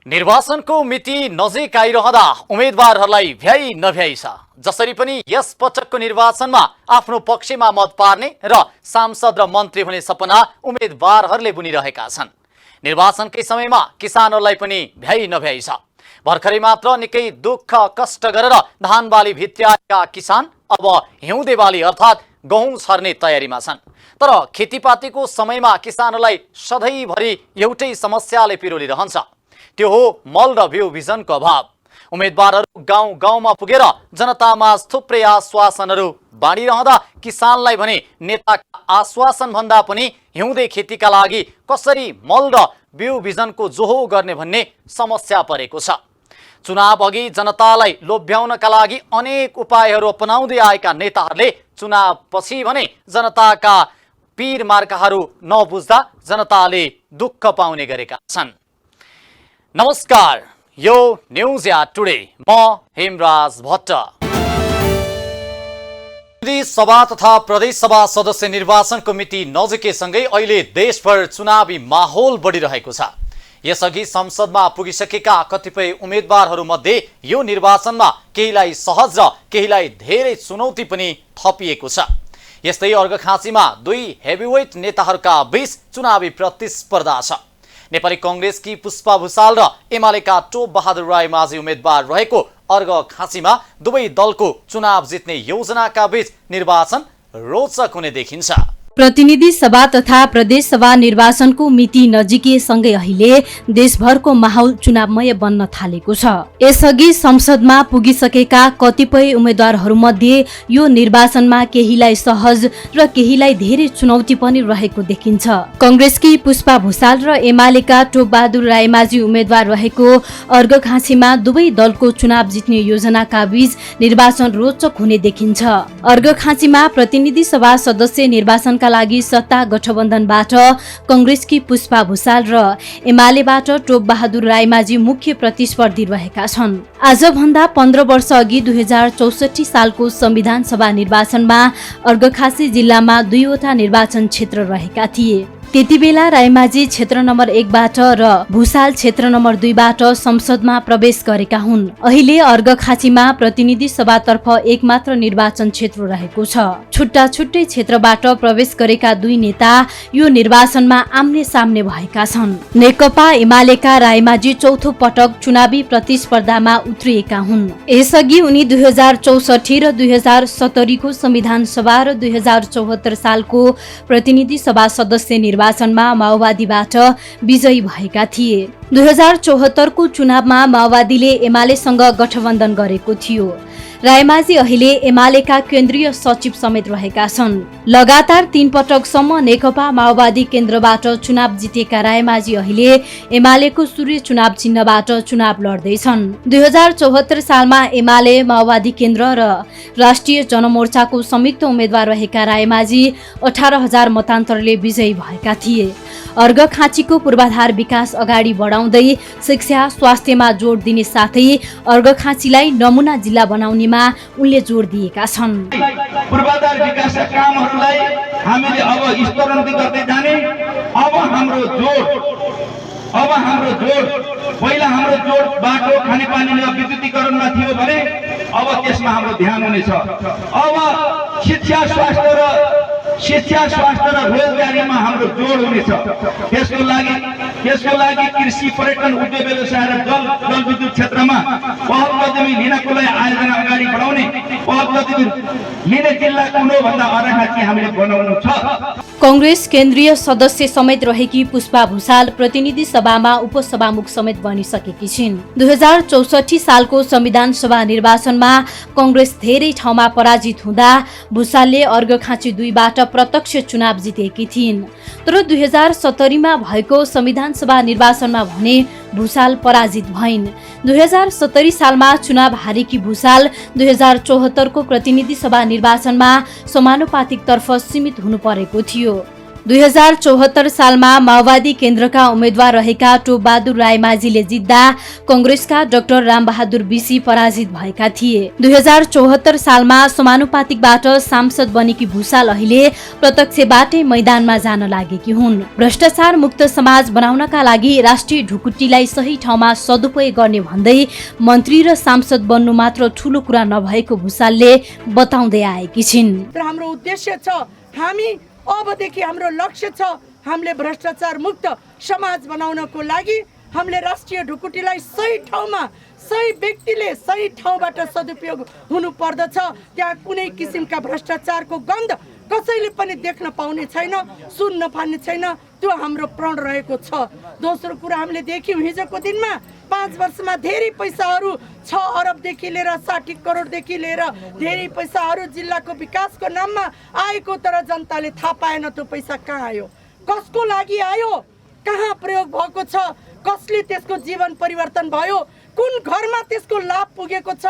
निर्वाचनको मिति नजिक आइरहँदा उम्मेदवारहरूलाई भ्याइ नभ्याइ छ। जसरी पनि यस पटकको निर्वाचनमा आफ्नो पक्षमा मत पार्ने र सांसद र मन्त्री हुने सपना उम्मेदवारहरूले बुनिरहेका छन्। निर्वाचनकै समयमा किसानहरूलाई पनि भ्याइ नभ्याइ छ। भर्खरै मात्र निकै दुःख कष्ट गरेर धान बाली भित्र्याएका किसान अब हिउँदे बाली अर्थात् गहुँ छर्ने तयारीमा छन्। तर खेतीपातीको समयमा किसानहरूलाई सधैँभरि एउटै समस्याले पिरोलिरहन्छ, त्यो हो मल र बिउ बिजनको अभाव। उम्मेदवारहरू गाउँ गाउँमा पुगेर जनतामा थुप्रै आश्वासनहरू बाँडिरहँदा किसानलाई भने नेताका आश्वासन भन्दा पनि हिउँदे खेतीका लागि कसरी मल र बिउ बिजनको जोहो गर्ने भन्ने समस्या परेको छ। चुनाव अघि जनतालाई लोभ्याउनका लागि अनेक उपायहरू अपनाउँदै आएका नेताहरूले चुनाव पछि भने जनताका पीर मार्काहरू नबुझ्दा जनताले दुःख पाउने गरेका छन्। नमस्कार, यो न्यूज या टुडे, म हेमराज भट्ट। सभा तथा प्रदेश सभा सदस्य निर्वाचनको मिति नजिकैसँगै अहिले देशभर चुनावी माहौल बढिरहेको छ। यसअघि संसदमा पुगिसकेका कतिपय उम्मेदवारहरू मध्ये यो निर्वाचनमा केहीलाई सहज र केहीलाई धेरै चुनौती पनि थपिएको छ। यस्तै अर्घखाँचीमा दुई हेभीवेट नेताहरूका बीच चुनावी प्रतिस्पर्धा छ। नेपाली कांग्रेसकी पुष्पा भुसाल र एमालेका टोप बहादुर रायमाझी उम्मेदवार रहेको अर्घखाँचीमा दुवै दलको चुनाव जित्ने योजनाका बीच निर्वाचन रोचक हुने देखिन्छ। प्रतिनिधि सभा तथा प्रदेश सभा निर्वाचनको मिति नजिकैसँगै अहिले देशभरको माहौल चुनावमय बन्न थालेको छ। यसअघि संसदमा पुगिसकेका कतिपय उम्मेद्वारहरूमध्ये यो निर्वाचनमा केहीलाई सहज र केहीलाई धेरै चुनौती पनि रहेको देखिन्छ। कांग्रेसकी पुष्पा भुसाल र एमालेका टोप बहादुर रायमाझी उम्मेद्वार रहेको अर्घखाँचीमा दुवै दलको चुनाव जित्ने योजनाका बीच निर्वाचन रोचक हुने देखिन्छ। अर्घखाँचीमा प्रतिनिधि सभा सदस्य निर्वाचनका लागि सत्ता गठबन्धनबाट कांग्रेसकी पुष्पा भुसाल र एमालेबाट टोप बहादुर रायमाझी मुख्य प्रतिस्पर्धी रहेका छन्। आजभन्दा 15 वर्ष अघि 2064 सालको संविधान सभा निर्वाचनमा अर्घखाँची जिल्लामा दुईवटा निर्वाचन क्षेत्र रहेका थिए। त्यतिबेला रायमाझी क्षेत्र नम्बर 1 बाट र भुसाल क्षेत्र नम्बर 2 बाट संसदमा प्रवेश गरेका हुन्। अहिले अर्घखाँचीमा प्रतिनिधि सभातर्फ एक मात्र निर्वाचन क्षेत्र रहेको छ। छुट्टा छुट्टै क्षेत्रबाट प्रवेश गरेका दुई नेता यो निर्वाचनमा आम्ने सामने भएका छन्। नेकपा एमालेका रायमाझी चौथो पटक चुनावी प्रतिस्पर्धामा उत्रिएका हुन्। यसअघि उनी 2064 र 2070 को संविधान सभा र 2074 सालको प्रतिनिधि सभा सदस्य निर्वाचनमा माओवादीबाट विजयी भएका थिए। 2074 को चुनावमा माओवादीले एमालेसँग गठबन्धन गरेको थियो। रायमाझी अहिले एमालेका केन्द्रीय सचिव समेत रहेका छन्। लगातार 3 पटकसम्म नेकपा माओवादी केन्द्रबाट चुनाव जितेका रायमाझी अहिले एमालेको सूर्य चुनाव चिन्हबाट चुनाव लड्दैछन्। 2074 सालमा एमाले माओवादी केन्द्र र राष्ट्रिय जनमोर्चाको संयुक्त उम्मेद्वार रहेका रायमाझी 18,000 मतान्तरले विजयी भएका थिए। अर्घखाँचीको पूर्वाधार विकास अगाडि बढाउँदै शिक्षा स्वास्थ्यमा जोड दिने साथै अर्घखाँचीलाई नमुना जिल्ला बनाउनेमा उनले जोड दिएका छन्। पूर्वाधार विकासका कामहरूलाई हामीले अब स्तरोन्नति गर्दै जाने। अब हाम्रो जोड पहिला हाम्रो जोड बाटो खानेपानी र विद्युतीकरणमा थियो भने अब त्यसमा हाम्रो ध्यान हुनेछ। अब शिक्षा स्वास्थ्य र रोजगारीमा हाम्रो जोड हुनेछ। त्यसको लागि कृषि पर्यटन उद्योग व्यवसाय र जलविद्युत क्षेत्रमा पहल कदमी लिनको लागि आयोजना अगाडि बढाउने, पहल कदमी लिने जिल्ला कुन हो भन्दा अर्घखाँची हामीले बनाउनु छ। कांग्रेस केन्द्रीय सदस्य समेत रहेकी पुष्पा भुसाल प्रतिनिधि सभामा उपसभामुख समेत बनिसकेकी छिन्। 2064 सालको संविधान सभा निर्वाचनमा कांग्रेस धेरै ठाउँमा पराजित हुँदा भुसालले अर्घखाँची 2 बाट प्रत्यक्ष चुनाव जितेकी थिइन्। तर 2070 मा भएको संविधान सभा निर्वाचनमा भने भुसाल पराजित भइन्। 2070 सालमा चुनाव हारेकी भुसाल 2074 को प्रतिनिधि सभा निर्वाचनमा समानुपातिक तर्फ सीमित हुनु परेको थियो। 2074 सालमा माओवादी केन्द्रका उम्मेद्वार रहेका टोपबहादुर रायमाझीले जित्दा कंग्रेसका डाक्टर रामबहादुर बिसी पराजित भएका थिए। 2074 सालमा समानुपातिकबाट सांसद बनेकी भूषाल अहिले प्रत्यक्षबाटै मैदानमा जान लागेकी हुन्। भ्रष्टाचार मुक्त समाज बनाउनका लागि राष्ट्रिय ढुकुटीलाई सही ठाउँमा सदुपयोग गर्ने भन्दै मन्त्री र सांसद बन्नु मात्र ठूलो कुरा नभएको भूषालले बताउँदै आएकी छिन्। हाम्रो उद्देश्य छ, हामी अबदेखि हाम्रो लक्ष्य छ, हामीले भ्रष्टाचार मुक्त समाज बनाउनको लागि हामीले राष्ट्रिय ढुकुटीलाई सही ठाउँमा सही व्यक्तिले सही ठाउँबाट सदुपयोग हुनु पर्दछ। त्यहाँ कुनै किसिमका भ्रष्टाचारको गन्ध कसैले पनि देख्न पाउने छैन, सुन्न पाउने छैन, त्यो हाम्रो प्रण रहेको छ। दोस्रो कुरा हामीले देख्यौँ हिजोको दिनमा 5 वर्षमा धेरै पैसाहरू 6 अरबदेखि लिएर 60 करोडदेखि लिएर धेरै पैसाहरू जिल्लाको विकासको नाममा आएको, तर जनताले थाहा पाएन त्यो पैसा कहाँ आयो, कसको लागि आयो, कहाँ प्रयोग भएको छ, कसले त्यसको जीवन परिवर्तन भयो, कुन घरमा त्यसको लाभ पुगेको छ,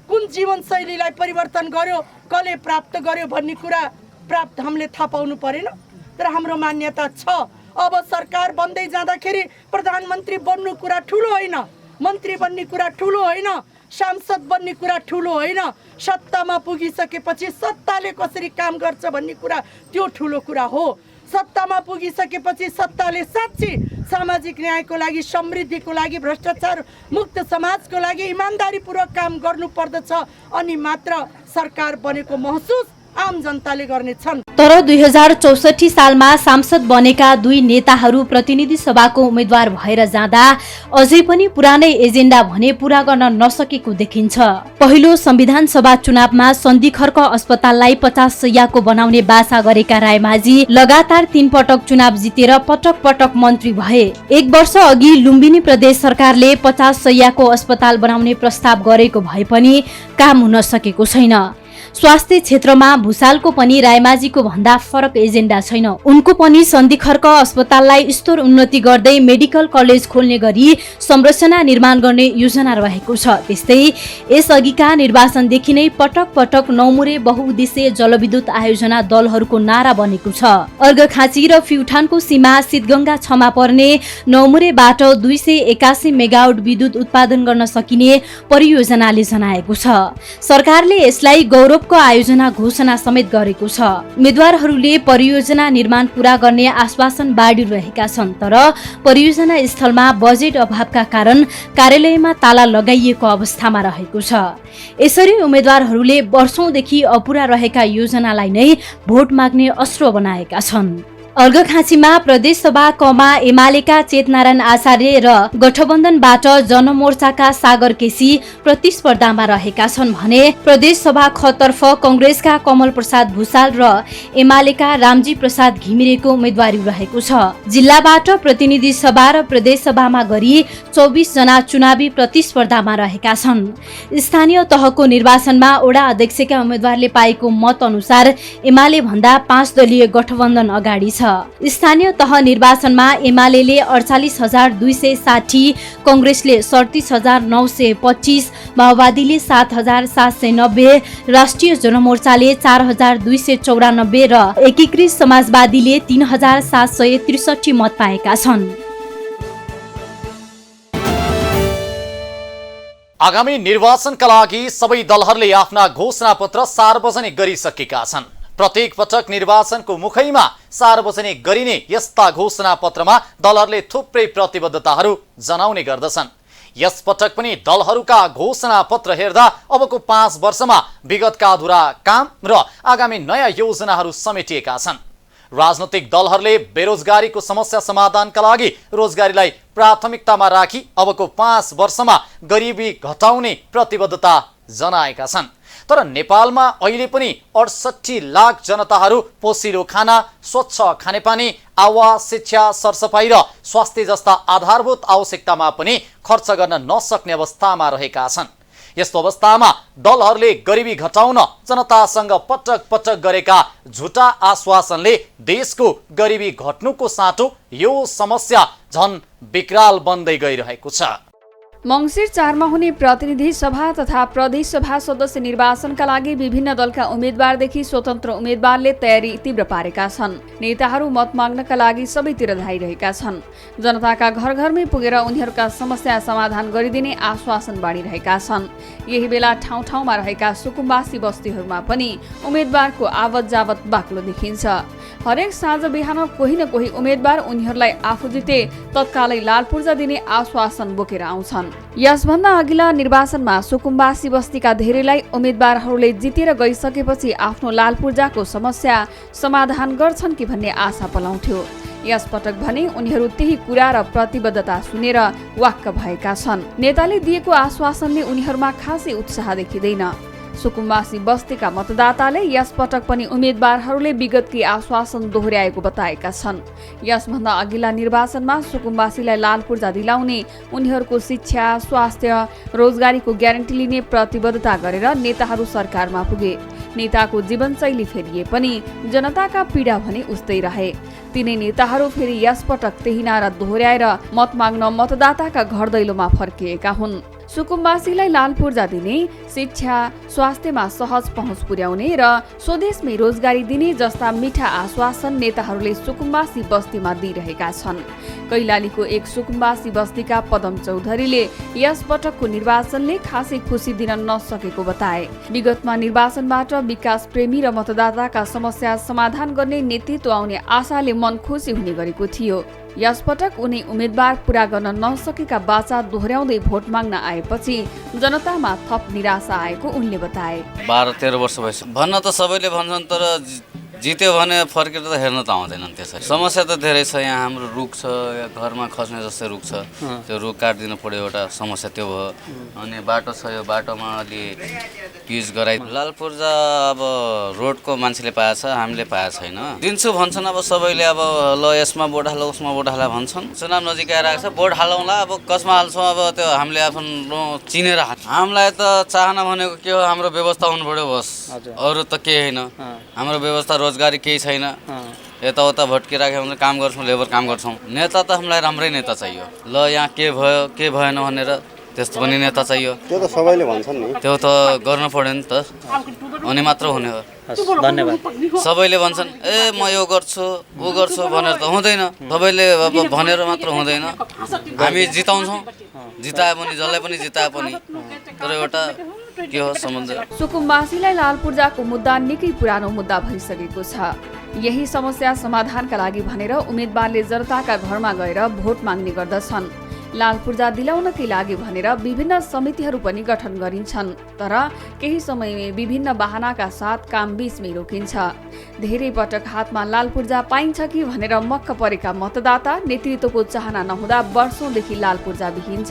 कुन जीवनशैलीलाई परिवर्तन गर्यो, कसले प्राप्त गर्यो भन्ने कुरा हामीले थाहा पाउनु परेन। तर हाम्रो मान्यता छ, अब सरकार बन्दै जाँदाखेरि प्रधानमन्त्री बन्नु कुरा ठुलो होइन, मन्त्री बन्ने कुरा ठुलो होइन, सांसद बन्ने कुरा ठुलो होइन, सत्तामा पुगिसकेपछि सत्ताले कसरी काम गर्छ भन्ने कुरा त्यो ठुलो कुरा हो। सत्तामा पुगिसकेपछि सत्ताले साँच्चै सामाजिक न्यायको लागि, समृद्धिको लागि, भ्रष्टाचार मुक्त समाजको लागि इमानदारीपूर्वक काम गर्नु पर्दछ, अनि मात्र सरकार बनेको महसुस आम जनताले गर्नेछन्। तर 2064 सालमा सांसद बनेका दुई नेताहरू प्रतिनिधि सभाको उम्मेद्वार भएर जाँदा अझै पनि पुरानै एजेन्डा भने पूरा गर्न नसकेको देखिन्छ। पहिलो संविधान सभा चुनावमा सन्धिखर्क अस्पताललाई 50 शैय्याको बनाउने बासा गरेका रायमाझी लगातार 3 पटक चुनाव जितेर पटक पटक मन्त्री भए। 1 वर्ष अघि लुम्बिनी प्रदेश सरकारले 50 शैय्याको अस्पताल बनाउने प्रस्ताव गरेको भए पनि काम हुन सकेको छैन। स्वास्थ्य क्षेत्रमा भूषालको पनि रायमाझीको भन्दा फरक एजेन्डा छैन। उनको पनि सन्धिखर्क अस्पताललाई स्तर उन्नति गर्दै मेडिकल कलेज खोल्ने गरी संरचना निर्माण गर्ने योजना रहेको छ। त्यस्तै यसअघिका निर्वाचनदेखि नै पटक पटक नौमुरे बहुउद्देश्य जलविद्युत आयोजना दलहरूको नारा बनेको छ। अर्घखाँची र फ्युठानको सीमा सिद्धगंगा 6मा पर्ने नौमुरेबाट 281 मेगावाट विद्युत उत्पादन गर्न सकिने परियोजनाले जनाएको छ। सरकारले यसलाई गौरव को आयोजना घोषणा समेत गरेको छ। उम्मेद्वारहरूले परियोजना निर्माण पूरा गर्ने आश्वासन बाँडिरहेका छन्, तर परियोजना स्थलमा बजेट अभावका कारण कार्यालयमा ताला लगाइएको अवस्थामा रहेको छ। यसरी उम्मेद्वारहरूले वर्षौंदेखि अपुरा रहेका योजनालाई नै भोट माग्ने अस्त्र बनाएका छन्। अर्घखाँचीमा प्रदेशसभा कमा एमालेका चेतनारायण आचार्य र गठबन्धनबाट जनमोर्चाका सागर केसी प्रतिस्पर्धामा रहेका छन् भने प्रदेशसभा खतर्फ कंग्रेसका कमल प्रसाद भूषाल र एमालेका रामजी प्रसाद घिमिरेको उम्मेदवारी रहेको छ। जिल्लाबाट प्रतिनिधि सभा र प्रदेशसभामा गरी 24 जना चुनावी प्रतिस्पर्धामा रहेका छन्। स्थानीय तहको निर्वाचनमा वडा अध्यक्षका उम्मेदवारले पाएको मत अनुसार एमाले भन्दा 5 दलीय गठबन्धन अगाडि छ। स्थानीय तह निर्वाचनमा एमालेले 48,260, कंग्रेसले 37,925, माओवादीले 7,790, राष्ट्रिय जनमोर्चाले 4,294 र एकीकृत समाजवादीले 3,763 मत पाएका छन्। आगामी निर्वाचनका लागि सबै दलहरूले आफ्ना घोषणापत्र सार्वजनिक गरिसकेका छन्। प्रत्येक पटक निर्वाचनको मुखैमा सार्वजनिक गरिने यस्ता घोषणापत्रमा दलहरूले थुप्रै प्रतिबद्धताहरू जनाउने गर्दछन्। यस पटक पनि दलहरूका घोषणापत्र हेर्दा अबको 5 वर्षमा विगतका अधुरा काम र आगामी नयाँ योजनाहरू समेटिएका छन्। राजनैतिक दलहरूले बेरोजगारीको समस्या समाधानका लागि रोजगारीलाई प्राथमिकतामा राखी अबको 5 वर्षमा गरिबी घटाउने प्रतिबद्धता जनाएका छन्। तर नेपालमा अहिले पनि 68 लाख जनताहरू पोसिलो खाना, स्वच्छ खानेपानी, आवास, शिक्षा, सरसफाई र स्वास्थ्य जस्ता आधारभूत आवश्यकतामा पनि खर्च गर्न नसक्ने अवस्थामा रहेका छन्। यस्तो अवस्थामा दलहरूले गरिबी घटाउन जनतासँग पटक पटक गरेका झुटा आश्वासनले देशको गरिबी घट्नुको साटो यो समस्या झन विकराल बन्दै गइरहेको छ। मङ्सिर 4 मा हुने प्रतिनिधि सभा तथा प्रदेश सभा सदस्य निर्वाचनका लागि विभिन्न दलका उम्मेद्वारदेखि स्वतन्त्र उम्मेद्वारले तयारी तीव्र पारेका छन्। नेताहरू मत माग्नका लागि सबैतिर धाइरहेका छन्। जनताका घर घरमै पुगेर उनीहरूका समस्या समाधान गरिदिने आश्वासन बाँडिरहेका छन्। यही बेला ठाउँ ठाउँमा रहेका सुकुम्बासी बस्तीहरूमा पनि उम्मेद्वारको आवत जावत बाक्लो देखिन्छ। हरेक साँझ बिहान कोही न कोही उम्मेद्वार उनीहरूलाई आफू जिते तत्कालै लाल पूर्जा दिने आश्वासन बोकेर आउँछन्। यसभन्दा अघिल्ला निर्वाचनमा सुकुम्बासी बस्तीका धेरैलाई उम्मेद्वारहरूले जितेर गइसकेपछि आफ्नो लाल पूर्जाको समस्या समाधान गर्छन् कि भन्ने आशा पलाउँथ्यो। यसपटक भने उनीहरू त्यही कुरा र प्रतिबद्धता सुनेर वाक्क भएका छन्। नेताले दिएको आश्वासनले उनीहरूमा खासै उत्साह देखिँदैन। सुकुम्बासी बस्तीका मतदाताले यसपटक पनि उम्मेद्वारहरूले विगतकी आश्वासन दोहोर्याएको बताएका छन्। यसभन्दा अघिल्ला निर्वाचनमा सुकुम्बासीलाई लाल पूर्जा दिलाउने, उनीहरूको शिक्षा, स्वास्थ्य, रोजगारीको ग्यारेन्टी लिने प्रतिबद्धता गरेर नेताहरू सरकारमा पुगे। नेताको जीवनशैली फेरिए पनि जनताका पीडा भने उस्तै रहे। तिनै नेताहरू फेरि यसपटक त्यही नारा दोहोर्याएर मत माग्न मतदाताका घर दैलोमा फर्किएका हुन्। सुकुम्बासीलाई लाल पूर्जा दिने, शिक्षा, स्वास्थ्यमा सहज पहुँच पुर्याउने र स्वदेशमै रोजगारी दिने जस्ता मिठा आश्वासन नेताहरूले सुकुम्बासी बस्तीमा दिइरहेका छन्। कैलालीको एक सुकुम्बासी बस्तीका पदम चौधरीले यसपटकको निर्वाचनले खासै खुसी दिन नसकेको बताए। विगतमा निर्वाचनबाट विकास प्रेमी र मतदाताका समस्या समाधान गर्ने नेतृत्व आउने आशाले मन खुसी हुने गरेको थियो। यसपटक उनी उम्मेद्वार पूरा गर्न नसकेका बाचा दोहोर्याउँदै भोट माग्न आएपछि जनतामा थप निराशा आएको उनले बताए। 12-13 वर्ष भइसक्यो। भन्न त सबैले भन्छन्, तर जित्यो भने फर्केर त हेर्न त आउँदैनन्। त्यसरी समस्या त धेरै छ। यहाँ हाम्रो रुख छ, या घरमा खस्ने जस्तै रुख छ, त्यो रुख काटिदिनु पर्यो, एउटा समस्या त्यो भयो। अनि बाटो छ, यो बाटोमा अलि पिच गराइ। लाल पूर्जा अब रोडको मान्छेले पाएछ, हामीले पाएको छैन। दिन्छु भन्छन् अब सबैले, अब ल यसमा भोट हाल, उसमा भोट हाल भन्छन्। चुनाव नजिक आइरहेको छ, भोट हालौँला, अब कसमा हाल्छौँ, अब त्यो हामीले आफ्नो चिनेर हाल। हामीलाई त चाहना भनेको के हो, हाम्रो व्यवस्था हुनु पर्यो बस, अरू त केही होइन। हाम्रो व्यवस्था रोजगारी केही छैन। यताउता भट्किराख्यो भने काम गर्छौँ, लेबर काम गर्छौँ। नेता त हामीलाई राम्रै नेता चाहियो। ल यहाँ के भयो के भएन भनेर त्यस्तो पनि नेता चाहियो। त्यो त सबैले भन्छन् नि, त्यो त गर्नु पर्यो नि त, अनि मात्र हुने हो। धन्यवाद। सबैले भन्छन् ए म यो गर्छु ऊ गर्छु भनेर त हुँदैन। सबैले अब भनेर मात्र हुँदैन। हामी जिताउँछौँ, जिताए पनि जसलाई पनि जिताए पनि, तर एउटा के हो सम्बन्ध। सुकुम्बासीलाई लाल पूर्जाको मुद्दा निकै पुरानो मुद्दा भइसकेको छ। यही समस्या समाधानका लागि भनेर उम्मेद्वारले जनताका घरमा गएर भोट माग्ने गर्दछन्। लाल पूर्जा दिलाउनकै लागि भनेर विभिन्न समितिहरू पनि गठन गरिन्छन्, तर केही समयमै विभिन्न बहानाका साथ काम बीचमै रोकिन्छ। धेरै पटक हातमा लाल पूर्जा पाइन्छ कि भनेर मक्क परेका मतदाता नेतृत्वको चाहना नहुँदा वर्षौंदेखि लाल पूर्जा विहीन।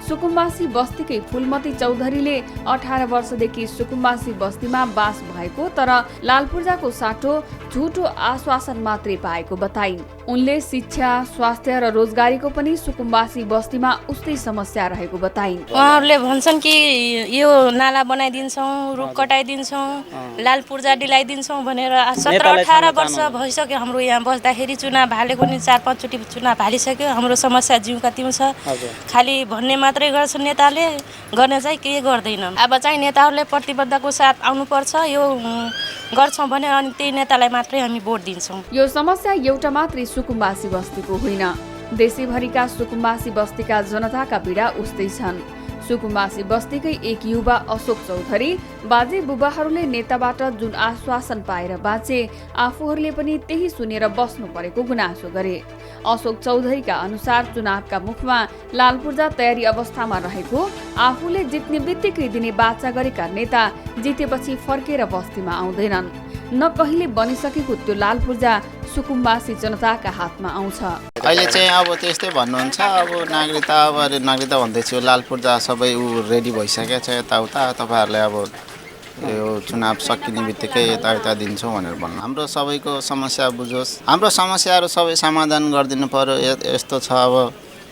सुकुम्बासी बस्तीकै फुलमती चौधरीले 18 वर्षदेखि सुकुम्बासी बस्तीमा बास भएको तर लाल पूर्जाको साटो झुटो आश्वासन मात्रै पाएको बताइन्। उनले शिक्षा, स्वास्थ्य र रोजगारीको पनि सुकुम्बासी बस्तीमा उस्तै समस्या रहेको बताइन्। उहाँहरूले भन्छन् कि यो नाला बनाइदिन्छौँ, रुख कटाइदिन्छौँ, लाल पूर्जा दिलाइदिन्छौँ भनेर 17-18 वर्ष भइसक्यो हाम्रो यहाँ बस्दाखेरि। चुनाव हालेको नि 4-5 चोटि चुनाव हालिसक्यो। हाम्रो समस्या जिउका तिउ छ। खालि भन्ने मात्रै गर्छ नेताले, गर्ने चाहिँ के गर्दैनन्। अब चाहिँ नेताहरूले प्रतिबद्धताको साथ आउनुपर्छ। यो गर्छौँ भने अनि त्यही नेतालाई मात्रै हामी भोट दिन्छौँ। यो समस्या एउटा मात्रै सुकुम्बासी बस्तीको होइन, देशैभरिका सुकुम्बासी बस्तीका जनताका पीडा उस्तै छन्। सुकुम्बासी बस्तीकै एक युवा अशोक चौधरी बाजे बुबाहरूले नेताबाट जुन आश्वासन पाएर बाँचे, आफूहरूले पनि त्यही सुनेर बस्नु परेको गुनासो गरे। अशोक चौधरीका अनुसार चुनावका मुखमा लाल पूर्जा तयारी अवस्थामा रहेको, आफूले जित्ने बित्तिकै दिने बाचा गरेका नेता जितेपछि फर्केर बस्तीमा आउँदैनन्। न कहिले बनिसकेको त्यो लाल पूर्जा सुकुम्बासी जनताका हातमा आउँछ। अहिले चाहिँ अब त्यस्तै भन्नुहुन्छ। अब नागरिकता भन्दैछु, लाल पूर्जा सबै रेडी भइसकेको छ। यताउता तपाईँहरूले अब यो चुनाव सकिने बित्तिकै यताउता दिन्छौँ भनेर भन्नु। हाम्रो सबैको समस्या बुझोस्, हाम्रो समस्याहरू सबै समाधान गरिदिनु पर्यो। यस्तो छ, अब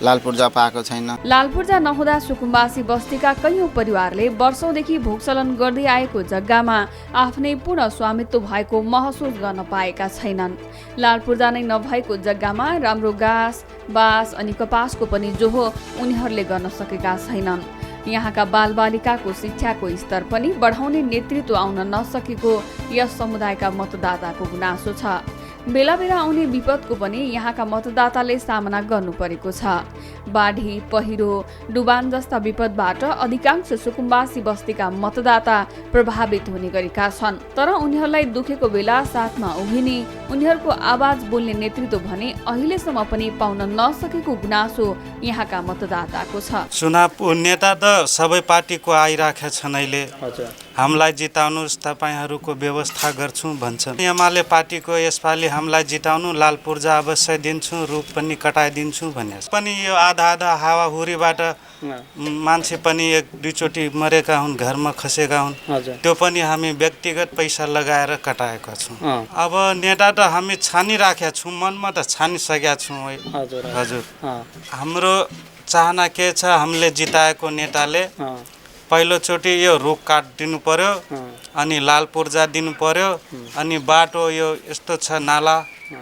लाल पूर्जा पाएको छैन। लाल पूर्जा नहुँदा सुकुम्बासी बस्तीका कैयौं परिवारले वर्षौंदेखि भोगचलन गर्दै आएको जग्गामा आफ्नै पूर्ण स्वामित्व भएको महसुस गर्न पाएका छैनन्। लाल पूर्जा नै नभएको जग्गामा राम्रो घाँस बाँस अनि कपासको पनि जोहो उनीहरूले गर्न सकेका छैनन्। यहाँका बालबालिकाको शिक्षाको स्तर पनि बढाउने नेतृत्व आउन नसकेको यस समुदायका मतदाताको गुनासो छ। बेला बेला आउने विपदको पनि यहाँका मतदाताले सामना गर्नु परेको छ। बाढी पहिरो डुबान जस्ता विपदबाट अधिकांश सुकुम्बासी बस्तीका मतदाता प्रभावित हुने गरेका छन्। तर उनीहरूलाई दुखेको बेला साथमा उभिने उनीहरूको आवाज बोल्ने नेतृत्व भने अहिलेसम्म पनि पाउन नसकेको गुनासो यहाँका मतदाताको छ। चुनाव नेता त सबै पार्टीको आइराखेका छन्। अहिले हामीलाई जिताउनुस्, तपाईहरूको व्यवस्था गर्छु भन्छन्। एमाले पार्टीको यसपालि हामीलाई जिताउनु, लाल पूर्जा अवश्य दिन्छु, रुख पनि कटाइदिन्छु भने पनि यो आधा आधा हावाहुरीबाट मान्छे पनि एक दुईचोटि मरेका हुन्, घरमा खसेका हुन्। त्यो पनि हामी व्यक्तिगत पैसा लगाएर कटाएका छौँ। अब नेता त हामी छानिराखेका छौँ, मनमा त छानिसकेका छौँ। हजुर हाम्रो चाहना के छ, हामीले जिताएको नेताले पहिलोचोटि यो रुख काटिदिनु पर्यो, अनि लाल पूर्जा दिनु पर्यो, अनि बाटो यो यस्तो छ नाला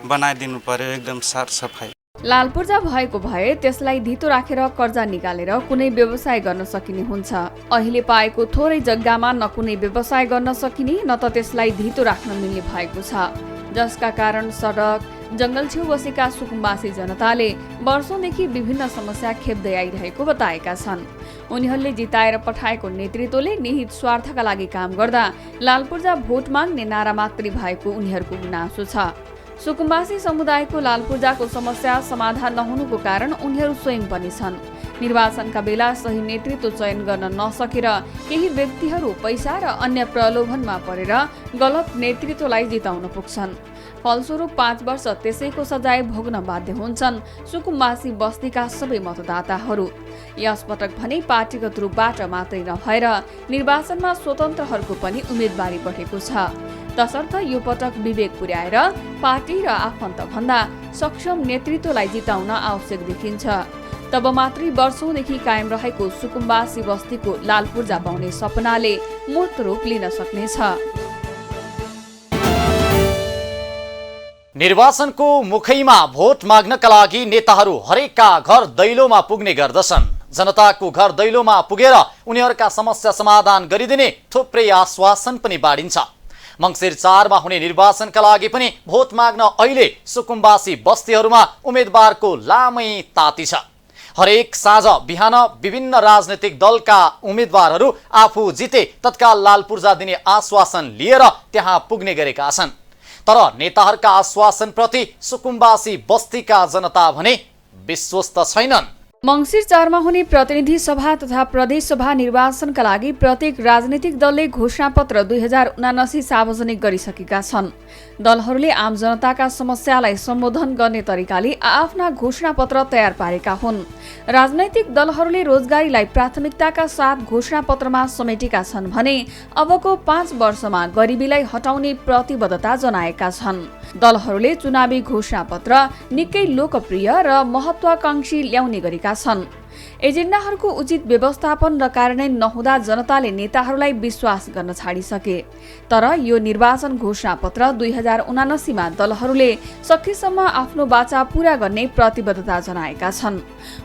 बनाइदिनु पर्यो, एकदम साफसफाइ। लाल पूर्जा भएको भए त्यसलाई धितो राखेर कर्जा निकालेर कुनै व्यवसाय गर्न सकिने हुन्छ। अहिले पाएको थोरै जग्गामा न कुनै व्यवसाय गर्न सकिने न त त्यसलाई धितो राख्न मिल्ने भएको छ, जसका कारण सडक जंगल छेउ बसेका सुकुम्बासी जनताले वर्षौंदेखि विभिन्न समस्या खेप्दै आइरहेको बताएका छन्। उनीहरूले जिताएर पठाएको नेतृत्वले निहित स्वार्थका लागि काम गर्दा लाल पूर्जा भोट माग्ने नारा मात्रै भएको उनीहरूको गुनासो छ। सुकुम्बासी समुदायको लाल पूर्जाको समस्या समाधान नहुनुको कारण उनीहरू स्वयं पनि छन्। निर्वाचनका बेला सही नेतृत्व चयन गर्न नसकेर केही व्यक्तिहरू पैसा र अन्य प्रलोभनमा परेर गलत नेतृत्वलाई जिताउन पुग्छन्। फलस्वरूप 5 वर्ष त्यसैको सजाय भोग्न बाध्य हुन्छन् सुकुम्बासी बस्तीका सबै मतदाताहरू। यसपटक भने पार्टीगत रूपबाट मात्रै नभएर निर्वाचनमा स्वतन्त्रहरूको पनि उम्मेदवारी बढेको छ। तसर्थ यो पटक विवेक पुर्याएर पार्टी र आफन्त भन्दा सक्षम नेतृत्वलाई जिताउन आवश्यक देखिन्छ। तब मात्रै वर्षौंदेखि कायम रहेको सुकुम्बासी बस्तीको लाल पूर्जा पाउने सपनाले मूर्त रूप लिन सक्नेछ। निर्वाचनको मुखैमा भोट माग्नका लागि नेताहरू हरेकका घर दैलोमा पुग्ने गर्दछन्। जनताको घर दैलोमा पुगेर उनीहरूका समस्या समाधान गरिदिने थुप्रै आश्वासन पनि बाँडिन्छ। मङ्सिर 4 मा हुने निर्वाचनका लागि पनि भोट माग्न अहिले सुकुम्बासी बस्तीहरूमा उम्मेदवारको लामै ताती छ। हरेक साँझ बिहान विभिन्न राजनैतिक दलका उम्मेदवारहरू आफू जिते तत्काल लाल पूर्जा दिने आश्वासन लिएर त्यहाँ पुग्ने गरेका छन्। तर नेताहरूका आश्वासनप्रति सुकुम्बासी बस्तीका जनता भने विश्वस्त छैनन्। मङ्सिर 4 मा हुने प्रतिनिधि सभा तथा प्रदेश सभा निर्वाचनका लागि प्रत्येक राजनीतिक दलले घोषणापत्र 2079 सार्वजनिक गरिसकेका छन्। दलहरूले आम जनताका समस्यालाई सम्बोधन गर्ने तरिकाले आफ्ना घोषणापत्र तयार पारेका हुन्। राजनैतिक दलहरूले रोजगारीलाई प्राथमिकताका साथ घोषणापत्रमा समेटेका छन् भने अबको 5 वर्षमा गरिबीलाई हटाउने प्रतिबद्धता जनाएका छन्। दलहरूले चुनावी घोषणापत्र निकै लोकप्रिय र महत्वाकांक्षी ल्याउने गरेका छन्। एजेन्डाहरूको उचित व्यवस्थापन र कार्यान्वयन नहुँदा जनताले नेताहरूलाई विश्वास गर्न छाडिसके। तर यो निर्वाचन घोषणापत्र 2079 मा दलहरूले सकेसम्म आफ्नो वाचा पूरा गर्ने प्रतिबद्धता जनाएका छन्।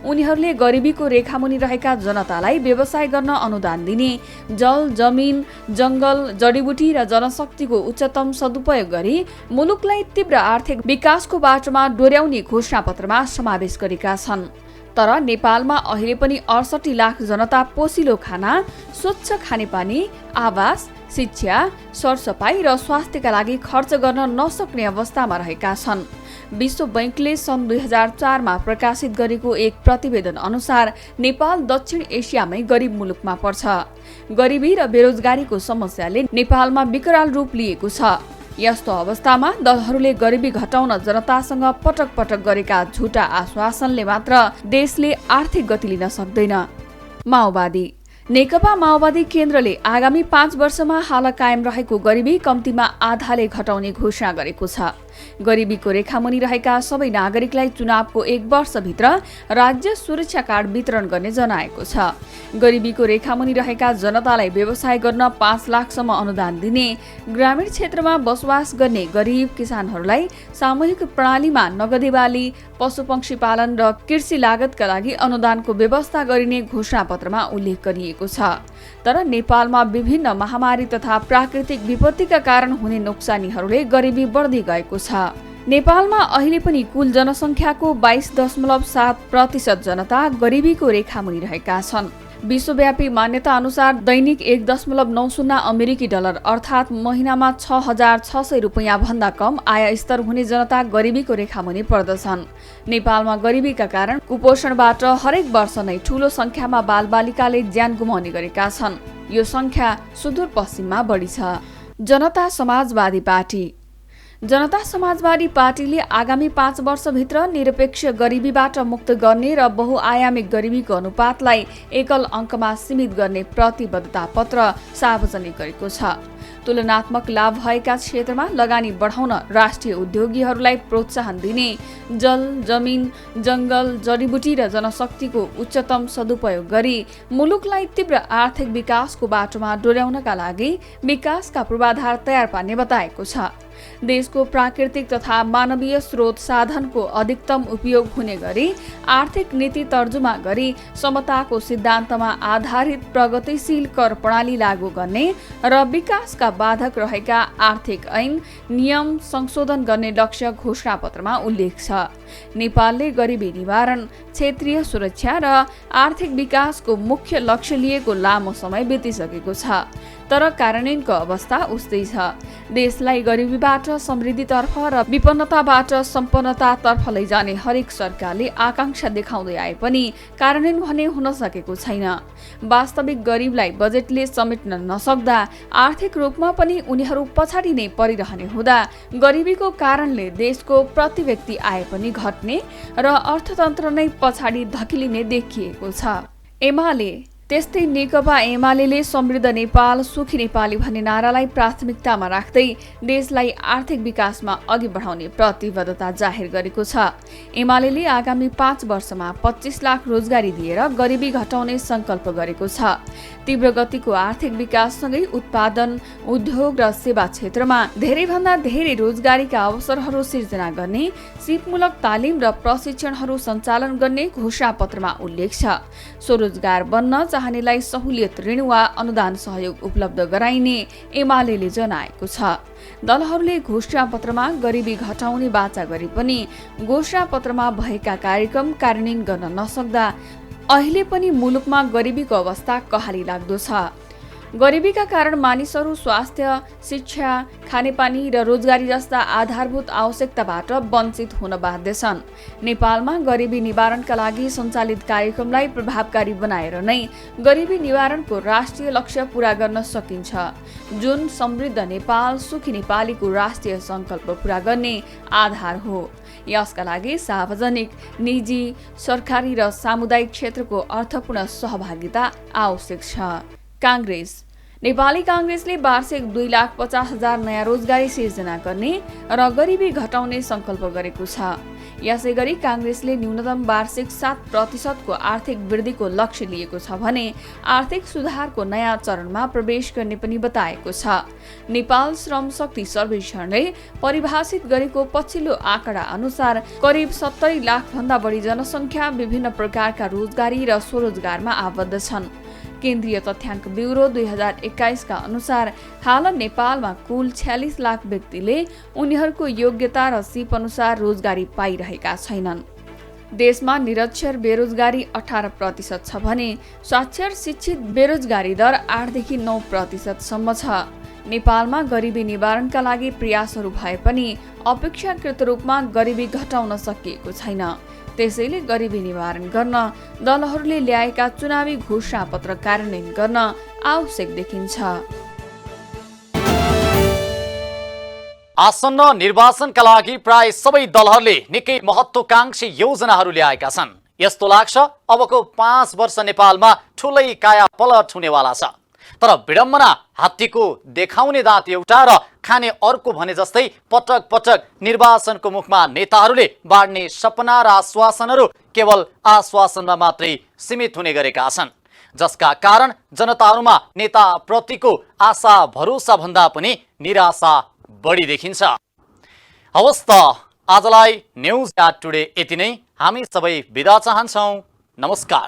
उनीहरूले गरिबीको रेखामुनि रहेका जनतालाई व्यवसाय गर्न अनुदान दिने, जल जमिन जंगल जडीबुटी र जनशक्तिको उच्चतम सदुपयोग गरी मुलुकलाई तीव्र आर्थिक विकासको बाटोमा डोर्याउने घोषणापत्रमा समावेश गरेका छन्। तर नेपालमा अहिले पनि 68 लाख जनता पोसिलो खाना, स्वच्छ खानेपानी, आवास, शिक्षा, सरसफाई र स्वास्थ्यका लागि खर्च गर्न नसक्ने अवस्थामा रहेका छन्। विश्व बैंकले सन् 2004 मा प्रकाशित गरेको एक प्रतिवेदन अनुसार नेपाल दक्षिण एसियामै गरिब मुलुकमा पर्छ। गरिबी र बेरोजगारीको समस्याले नेपालमा विकराल रूप लिएको छ। यस्तो अवस्थामा दलहरूले गरिबी घटाउन जनतासँग पटक पटक गरेका झुटा आश्वासनले मात्र देशले आर्थिक गति लिन सक्दैन। माओवादी नेकपा माओवादी केन्द्रले आगामी 5 वर्षमा हाल कायम रहेको गरिबी कम्तीमा आधाले घटाउने घोषणा गरेको छ। गरिबीको रेखामुनि रहेका सबै नागरिकलाई चुनावको 1 वर्षभित्र राज्य सुरक्षा कार्ड वितरण गर्ने जनाएको छ। गरिबीको रेखामुनि रहेका जनतालाई व्यवसाय गर्न 5 लाखसम्म अनुदान दिने, ग्रामीण क्षेत्रमा बसोबास गर्ने गरिब किसानहरूलाई सामूहिक प्रणालीमा नगदे बाली, पशुपक्षी पालन र कृषि लागतका लागि अनुदानको व्यवस्था गरिने घोषणापत्रमा उल्लेख गरिएको छ। तर नेपालमा विभिन्न महामारी तथा प्राकृतिक विपत्तिका कारण हुने नोक्सानीहरूले गरिबी बढ्दै गएको छ। नेपालमा अहिले पनि कुल जनसङ्ख्याको 22.7% जनता गरिबीको रेखामुनि रहेका छन्। विश्वव्यापी मान्यता अनुसार दैनिक 1.90 अमेरिकी डलर अर्थात् महिनामा 6,600 रुपियाँ भन्दा कम आय स्तर हुने जनता गरिबीको रेखामुनि पर्दछन्। नेपालमा गरिबीका कारण कुपोषणबाट हरेक वर्ष नै ठूलो संख्यामा बालबालिकाले ज्यान गुमाउने गरेका छन्। यो संख्या सुदूरपश्चिममा बढी छ। जनता समाजवादी पार्टी जनता समाजवादी पार्टीले आगामी 5 वर्षभित्र निरपेक्ष गरिबीबाट मुक्त गर्ने र बहुआयामिक गरिबीको अनुपातलाई एकल अङ्कमा सीमित गर्ने प्रतिबद्धता पत्र सार्वजनिक गरेको छ। तुलनात्मक लाभ भएका क्षेत्रमा लगानी बढाउन राष्ट्रिय उद्योगीहरूलाई प्रोत्साहन दिने, जल, जमिन, जंगल, जडीबुटी र जनशक्तिको उच्चतम सदुपयोग गरी मुलुकलाई तीव्र आर्थिक विकासको बाटोमा डोर्याउनका लागि विकासका पूर्वाधार तयार पार्ने बताएको छ। देशको प्राकृतिक तथा मानवीय स्रोत साधनको अधिकतम उपयोग हुने गरी आर्थिक नीति तर्जुमा गरी समताको सिद्धान्तमा आधारित प्रगतिशील कर प्रणाली लागू गर्ने र विकासका बाधक रहेका आर्थिक ऐन नियम संशोधन गर्ने लक्ष्य घोषणापत्रमा उल्लेख छ। नेपालले गरिबी निवारण, क्षेत्रीय सुरक्षा र आर्थिक विकासको मुख्य लक्ष्य लिएको लामो समय बितिसकेको छ, तर कार्यान्वयनको अवस्था उस्तै छ। देशलाई गरिबीबाट समृद्धितर्फ र विपन्नताबाट सम्पन्नतातर्फ लैजाने हरेक सरकारले आकांक्षा देखाउँदै आए पनि कार्यान्वयन भने हुन सकेको छैन। वास्तविक गरिबलाई बजेटले समेट्न नसक्दा आर्थिक रूपमा पनि उनीहरू पछाडि नै परिरहने हुँदा गरिबीको कारणले देशको प्रति व्यक्ति आय पनि घट्ने र अर्थतन्त्र नै पछाडि धकिलिने देखिएको छ। एमाले त्यस्तै नेकपा एमाले समृद्ध नेपाल सुखी नेपाली भन्ने नारालाई प्राथमिकतामा राख्दै देशलाई आर्थिक विकासमा अघि बढाउने प्रतिबद्धता जाहेर गरेको छ। एमाले आगामी 5 वर्षमा 25 लाख रोजगारी दिएर गरिबी घटाउने संकल्प गरेको छ। तीव्र गतिको आर्थिक विकाससँगै उत्पादन, उद्योग र सेवा क्षेत्रमा धेरैभन्दा धेरै रोजगारीका अवसरहरू सिर्जना गर्ने, सिपमूलक तालिम र प्रशिक्षणहरू सञ्चालन गर्ने घोषणापत्रमा उल्लेख छ। स्वरोजगार बन्न चाहनेलाई सहुलियत ऋण वा अनुदान सहयोग उपलब्ध गराइने एमाले जनाएको छ। दलहरूले घोषणापत्रमा गरिबी घटाउने बाचा गरे पनि घोषणापत्रमा भएका कार्यक्रम कार्यान्वयन गर्न नसक्दा अहिले पनि मुलुकमा गरिबीको अवस्था कहाली लाग्दो छ। गरिबीका कारण मानिसहरू स्वास्थ्य, शिक्षा, खानेपानी र रोजगारी जस्ता आधारभूत आवश्यकताबाट वञ्चित हुन बाध्य छन्। नेपालमा गरिबी निवारणका लागि सञ्चालित कार्यक्रमलाई प्रभावकारी बनाएर नै गरिबी निवारणको राष्ट्रिय लक्ष्य पूरा गर्न सकिन्छ, जुन समृद्ध नेपाल सुखी नेपालीको राष्ट्रिय संकल्प पूरा गर्ने आधार हो। यसका लागि सार्वजनिक, निजी, सरकारी र सामुदायिक क्षेत्रको अर्थपूर्ण सहभागिता आवश्यक छ। कांग्रेस नेपाली कांग्रेसले वार्षिक 2,50,000 नयाँ रोजगारी सिर्जना गर्ने र गरिबी घटाउने संकल्प गरेको छ। यसैगरी कांग्रेसले न्यूनतम वार्षिक 7% को आर्थिक वृद्धिको लक्ष्य लिएको छ भने आर्थिक सुधारको नयाँ चरणमा प्रवेश गर्ने पनि बताएको छ। नेपाल श्रम शक्ति सर्वेक्षणले परिभाषित गरेको पछिल्लो आँकडा अनुसार करिब 70 लाख भन्दा बढी जनसङ्ख्या विभिन्न प्रकारका रोजगारी र स्वरोजगारमा आबद्ध छन्। केन्द्रीय तथ्याङ्क ब्युरो 2021 का अनुसार हाल नेपालमा कुल 46 लाख व्यक्तिले उनीहरूको योग्यता र सिप अनुसार रोजगारी पाइरहेका छैनन्। देशमा निरक्षर बेरोजगारी 18% छ भने साक्षर शिक्षित बेरोजगारी दर 8 देखि 9% सम्म छ। नेपालमा गरिबी निवारणका लागि प्रयासहरू भए पनि अपेक्षाकृत रूपमा गरिबी घटाउन सकिएको छैन। त्यसैले गरिबी निवारण गर्न दलहरूले ल्याएका चुनावी घोषणापत्र कार्यान्वयन गर्न आवश्यक देखिन्छ। आसन्न निर्वाचनका लागि प्राय सबै दलहरूले निकै महत्त्वकांक्षी योजनाहरू ल्याएका छन्। यस्तो लाग्छ अबको 5 वर्ष नेपालमा ठूलै काया पलट हुनेवाला छ। तर विडम्बना हात्तीको देखाउने दाँत एउटा र खाने अर्को भने जस्तै पटक पटक निर्वाचनको मुखमा नेताहरूले बाँड्ने सपना र आश्वासनहरू केवल आश्वासनमा मात्रै सीमित हुने गरेका छन्, जसका कारण जनताहरूमा नेताप्रतिको आशा भरोसा भन्दा पनि निराशा बढी देखिन्छ। हवस् त आजलाई न्युज एट टुडे यति नै। हामी सबै बिदा चाहन्छौँ। नमस्कार।